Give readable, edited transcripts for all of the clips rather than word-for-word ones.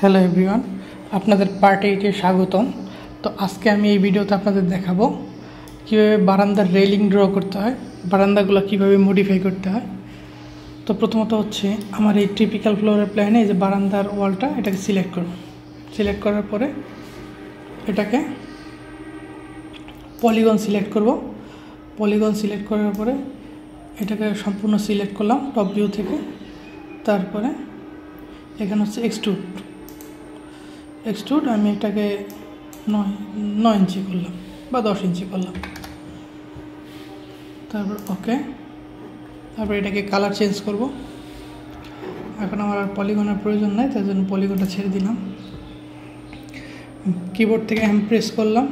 Hello everyone, আপনাদের part 8-এ স্বাগতম। তো আজকে আমি এই ভিডিওতে আপনাদের দেখাবো কীভাবে বারান্দার রেলিং ড্র করতে হয়, বারান্দাগুলো কীভাবে মডিফাই করতে হয়। তো প্রথমত হচ্ছে আমার এই টিপিক্যাল ফ্লোরের প্ল্যানে এই যে বারান্দার ওয়ালটা, এটাকে সিলেক্ট করব। সিলেক্ট করার পরে এটাকে পলিগন সিলেক্ট করব। পলিগন সিলেক্ট করার পরে এটাকে সম্পূর্ণ সিলেক্ট করলাম টপ ভিউ থেকে। তারপরে এখানে হচ্ছে এক্সট্রুড আমি এটাকে 9 ইঞ্চি করলাম বা 10 ইঞ্চি করলাম। তারপর ওকে, তারপর এটাকে কালার চেঞ্জ করব। এখন আমার আর পলিগনের প্রয়োজন নাই, তার জন্য পলিগনটা ছেড়ে দিলাম। কিবোর্ড থেকে প্রেস করলাম।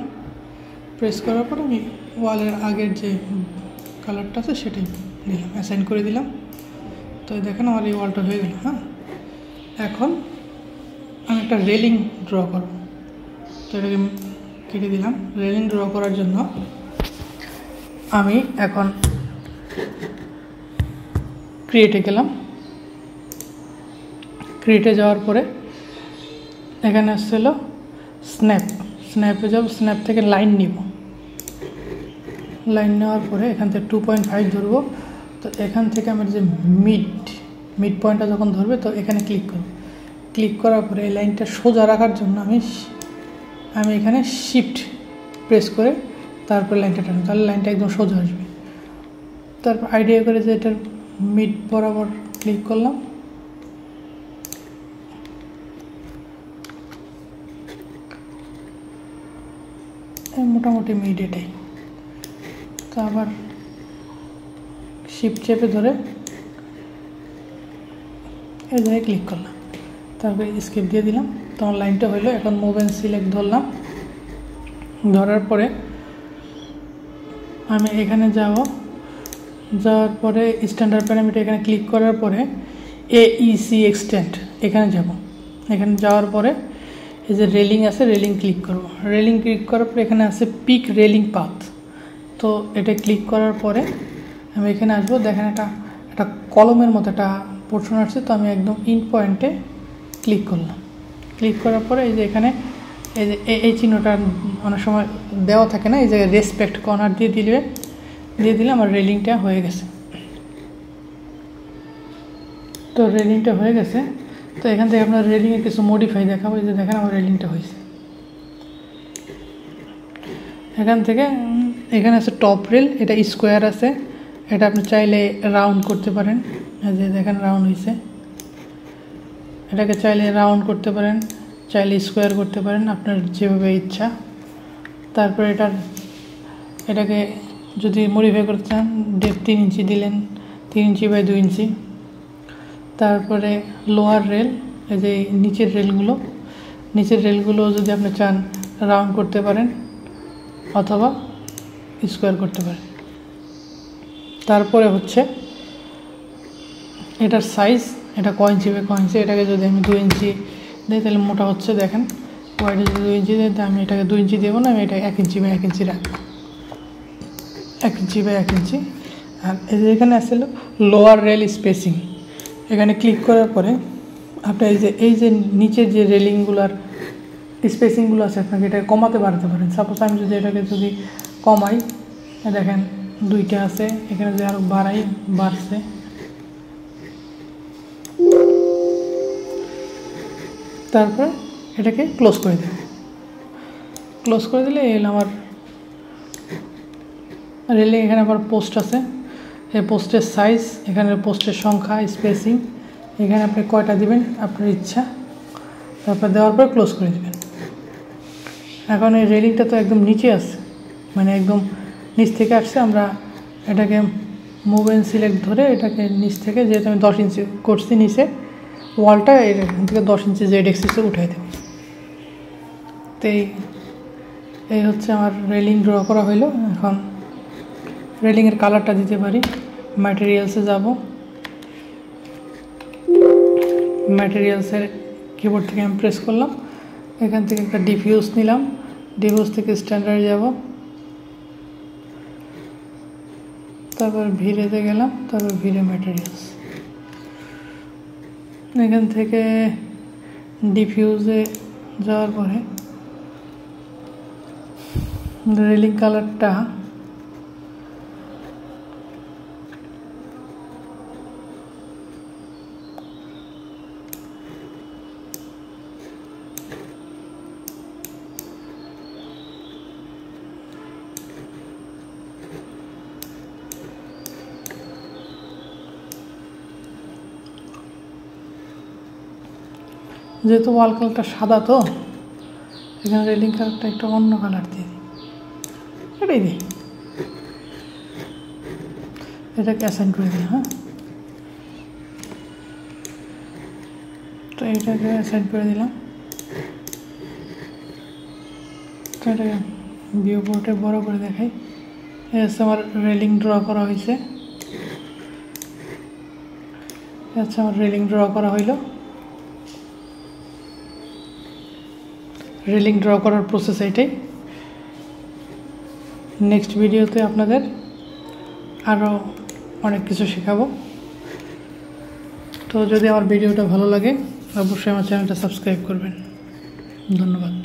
প্রেস করার পর আমি ওয়ালের আগের যে কালারটা আছে সেটাই দিলাম, অ্যাসাইন করে দিলাম। তো দেখেন আমার এই ওয়ালটা হয়ে গেল। হ্যাঁ, এখন আমি একটা রেলিং ড্র করব। তো এটাকে কেটে দিলাম। রেলিং ড্র করার জন্য আমি এখন ক্রিয়েটে গেলাম। ক্রিয়েটে যাওয়ার পরে এখানে আসছিল স্ন্যাপে যাব। স্ন্যাপ থেকে লাইন নিব। লাইন নেওয়ার পরে এখান থেকে 2.5 ধরবো। তো এখান থেকে আমার যে মিড পয়েন্টটা যখন ধরবে তো এখানে ক্লিক করব। ক্লিক করার পরে এই লাইনটা সোজা রাখার জন্য আমি এখানে শিফট প্রেস করে তারপরে লাইনটা টানব, তাহলে লাইনটা একদম সোজা আসবে। তারপর আইডিয়া করে যে এটার মিড বরাবর ক্লিক করলাম। মোটামুটি মিড এটাই। তো আবার শিফট চেপে ধরে এই জায়গায় ক্লিক করলাম। তারপরে স্কেপ দিয়ে দিলাম। তখন লাইনটা হইলো। এখন মুভ অ্যান্ড সিলেক্ট ধরলাম। ধরার পরে আমি এখানে যাওয়ার পরে স্ট্যান্ডার্ড প্যারামিটার এখানে ক্লিক করার পরে AEC এক্সটেন্ড এখানে যাব। এখানে যাওয়ার পরে এই যে রেলিং আছে, রেলিং ক্লিক করব। রেলিং ক্লিক করার পরে এখানে আছে পিক রেলিং পাথ। তো এটা ক্লিক করার পরে আমি এখানে আসবো। দেখেন একটা কলমের মতো একটা পোর্শন আসছে। তো আমি একদম ইন পয়েন্টে ক্লিক করলাম। ক্লিক করার পরে এই যে এখানে এই যে এই চিহ্নটা অনেক সময় দেওয়া থাকে না, এই জায়গায় রেসপেক্ট কর্নার দিয়ে দিলে আমার রেলিংটা হয়ে গেছে। তো রেলিংটা হয়ে গেছে। তো এখান থেকে আপনার রেলিংয়ের কিছু মডিফাই দেখাবো। এই যে দেখেন আমার রেলিংটা হয়েছে। এখানে আছে টপ রেল, এটা স্কোয়ার আছে। এটা আপনি চাইলে রাউন্ড করতে পারেন। এই যে দেখেন রাউন্ড হয়েছে। এটাকে চাইলে রাউন্ড করতে পারেন, চাইলে স্কোয়ার করতে পারেন, আপনার যেভাবে ইচ্ছা। তারপরে এটাকে যদি মডিফাই করতে চান, ডেপ 3 ইঞ্চি দিলেন, 3 ইঞ্চি বাই 2 ইঞ্চি। তারপরে লোয়ার রেল, এই যে নিচের রেলগুলো যদি আপনি চান রাউন্ড করতে পারেন অথবা স্কোয়ার করতে পারেন। তারপরে হচ্ছে এটার সাইজ, এটা কয় ইঞ্চি বাই কয় ইঞ্চি। এটাকে যদি আমি 2 ইঞ্চি দিই তাহলে মোটা হচ্ছে। দেখেন ওয়াইডে যদি 2 ইঞ্চি দিই, আমি এটাকে 2 ইঞ্চি দেবো না, আমি এটা 1 ইঞ্চি বাই 1 ইঞ্চি রাখবো। 1 ইঞ্চি বাই 1 ইঞ্চি। আর এখানে আসছিল লোয়ার রেল স্পেসিং। এখানে ক্লিক করার পরে আপনি এই যে নিচের যে রেলিংগুলোর স্পেসিংগুলো আছে, আপনাকে এটাকে কমাতে বাড়াতে পারেন। সাপোজ আমি যদি এটাকে কমাই, দেখেন 2টা আছে, এখানে যদি আরও বাড়ছে। তারপর এটাকে ক্লোজ করে দেব। ক্লোজ করে দিলে এলো আমার রেলিং। এখানে আবার পোস্ট আছে, এই পোস্টের সাইজ, এখানে পোস্টের সংখ্যা, স্পেসিং, এখানে আপনি কয়টা দিবেন আপনার ইচ্ছা। তারপর দেওয়ার পর ক্লোজ করে দেবেন। এখন এই রেলিংটা তো একদম নিচে আছে, মানে একদম নিচ থেকে আসছে। আমরা এটাকে মুভ অ্যান্ড সিলেক্ট ধরে এটাকে নিচ থেকে, যেহেতু আমি 10 ইঞ্চি করছি নিচে, ওয়ালটা এখান থেকে 10 ইঞ্চি জেড এক্সিসে উঠাই দেব। তো এই হচ্ছে আমার রেলিং ড্র করা হইলো। এখন রেলিংয়ের কালারটা দিতে পারি। ম্যাটেরিয়ালসে যাব। ম্যাটেরিয়ালসের কিবোর্ড থেকে আমি প্রেস করলাম। এখান থেকে একটা ডিফিউজ নিলাম। ডিফিউজ থেকে স্ট্যান্ডার্ড যাব। তারপর ভিড়েতে গেলাম। তারপর ভিড়ে ম্যাটেরিয়ালস। এখান থেকে ডিফিউজে যাওয়ার পরে রেলিং কালারটা যেহেতু ওয়াল কালারটা সাদা, তো এখানে রেলিং কালারটা একটু অন্য কালার দিয়ে দিই, এটাই দিই, এটাকে অ্যাসাইন করে দিই। হ্যাঁ, তো এটাকে অ্যাসাইন করে দিলাম। তো এটাকে ভিউ পোর্টে বড় করে দেখাই। হচ্ছে আমার রেলিং ড্র করা হয়েছে, আচ্ছা আমার রেলিং ড্র করা হইল। রেলিং ড্র করার প্রসেস এটাই। নেক্সট ভিডিওতে আপনাদের আরও অনেক কিছু শেখাবো। তো যদি আমার ভিডিওটা ভালো লাগে অবশ্যই আমার চ্যানেলটা সাবস্ক্রাইব করবেন। ধন্যবাদ।